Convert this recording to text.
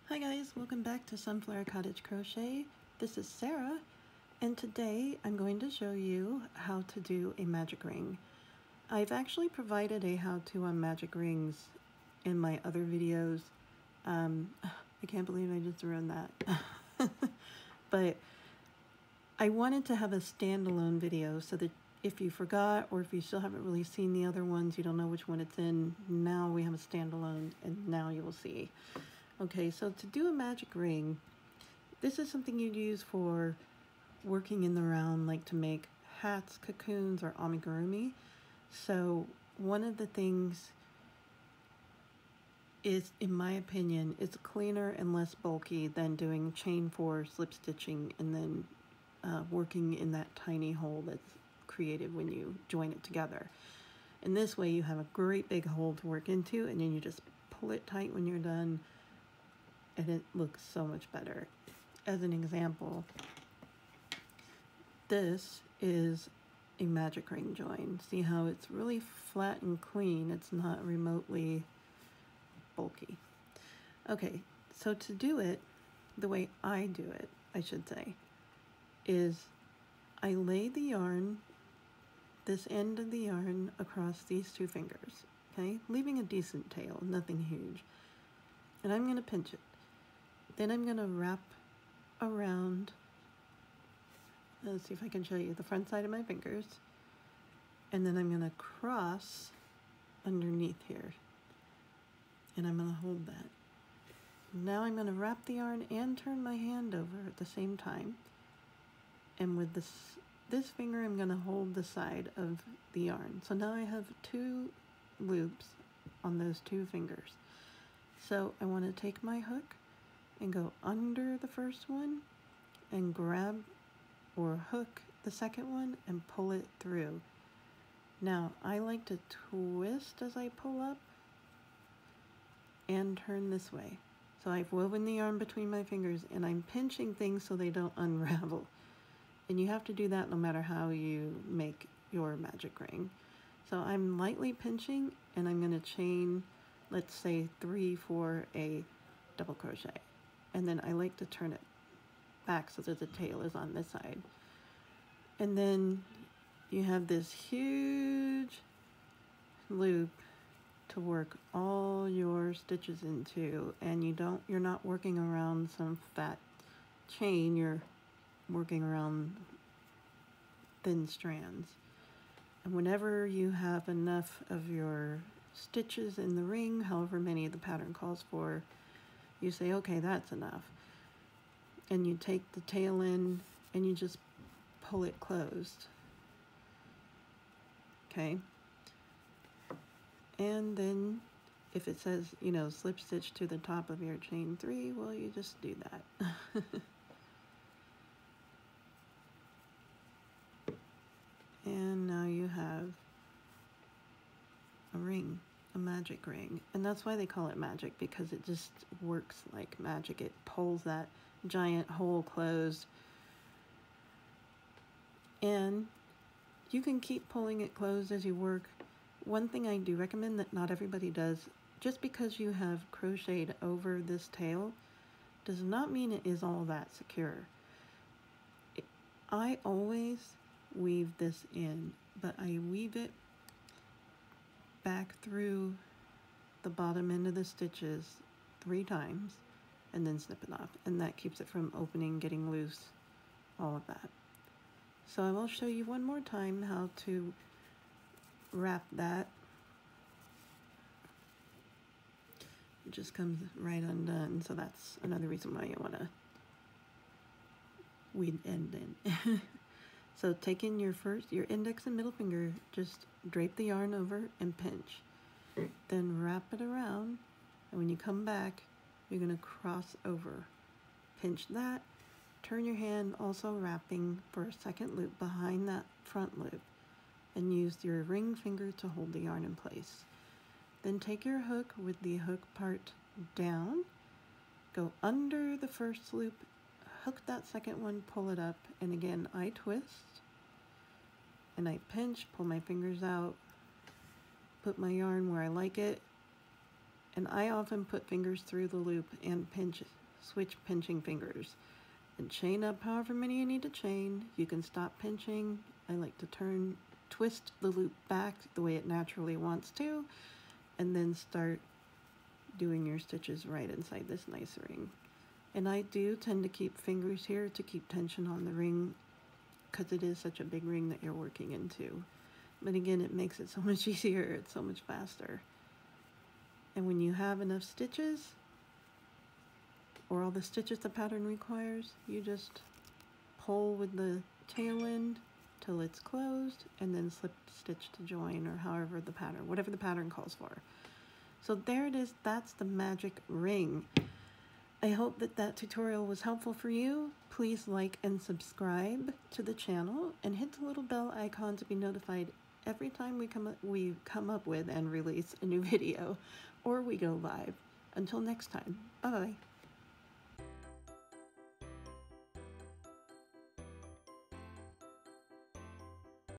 Hi guys, welcome back to Sunflower Cottage Crochet. This is Sarah, and today I'm going to show you how to do a magic ring. I've actually provided a how-to on magic rings in my other videos. I can't believe I just ruined that. But I wanted to have a standalone video so that if you forgot or if you still haven't really seen the other ones, you don't know which one it's in, now we have a standalone and now you will see. Okay, so to do a magic ring, this is something you'd use for working in the round, like to make hats, cocoons, or amigurumi. So one of the things is, in my opinion, it's cleaner and less bulky than doing chain 4 slip stitching and then working in that tiny hole that's created when you join it together. And this way you have a great big hole to work into, and then you just pull it tight when you're done, and it looks so much better. As an example, this is a magic ring join. See how it's really flat and clean? It's not remotely bulky. Okay, so to do it, the way I do it, I should say, is I lay the yarn, this end of the yarn, across these two fingers, okay? Leaving a decent tail, nothing huge. And I'm gonna pinch it. Then I'm going to wrap around, let's see if I can show you the front side of my fingers, and then I'm going to cross underneath here, and I'm going to hold that. Now I'm going to wrap the yarn and turn my hand over at the same time, and with this finger I'm going to hold the side of the yarn. So now I have 2 loops on those 2 fingers. So I want to take my hook and go under the first one and grab or hook the second one and pull it through. Now I like to twist as I pull up and turn this way. So I've woven the yarn between my fingers and I'm pinching things so they don't unravel. And you have to do that no matter how you make your magic ring. So I'm lightly pinching and I'm going to chain, let's say 3 for a double crochet. And then I like to turn it back so that the tail is on this side. And then you have this huge loop to work all your stitches into, and you're not working around some fat chain, you're working around thin strands. And whenever you have enough of your stitches in the ring, however many the pattern calls for, you say, okay, that's enough. And you take the tail in and you just pull it closed. Okay? And then if it says, you know, slip stitch to the top of your chain 3, well, you just do that. And now you have a ring. A magic ring, and that's why they call it magic, because it just works like magic. It pulls that giant hole closed, and you can keep pulling it closed as you work. One thing I do recommend that not everybody does, just because you have crocheted over this tail does not mean it is all that secure. I always weave this in, but I weave it back through the bottom end of the stitches 3 times and then snip it off, and that keeps it from opening, getting loose, all of that. So I will show you one more time how to wrap that. It just comes right undone, so that's another reason why you want to weave end in. So take in your index and middle finger, just drape the yarn over and pinch. Then wrap it around, and when you come back, you're going to cross over. Pinch that, turn your hand also wrapping for a second loop behind that front loop, and use your ring finger to hold the yarn in place. Then take your hook with the hook part down, go under the first loop, hook that second one, pull it up, and again I twist and I pinch, pull my fingers out, put my yarn where I like it, And I often put fingers through the loop and switch pinching fingers. And chain up however many you need to chain. You can stop pinching. I like to twist the loop back the way it naturally wants to, and then start doing your stitches right inside this nice ring. And I do tend to keep fingers here to keep tension on the ring because it is such a big ring that you're working into. But again, it makes it so much easier, it's so much faster. And when you have enough stitches, or all the stitches the pattern requires, you just pull with the tail end till it's closed, and then slip stitch to join, or however the pattern, whatever the pattern calls for. So there it is, that's the magic ring. I hope that that tutorial was helpful for you. Please like and subscribe to the channel, and hit the little bell icon to be notified every time we come up with and release a new video, or we go live. Until next time, bye-bye.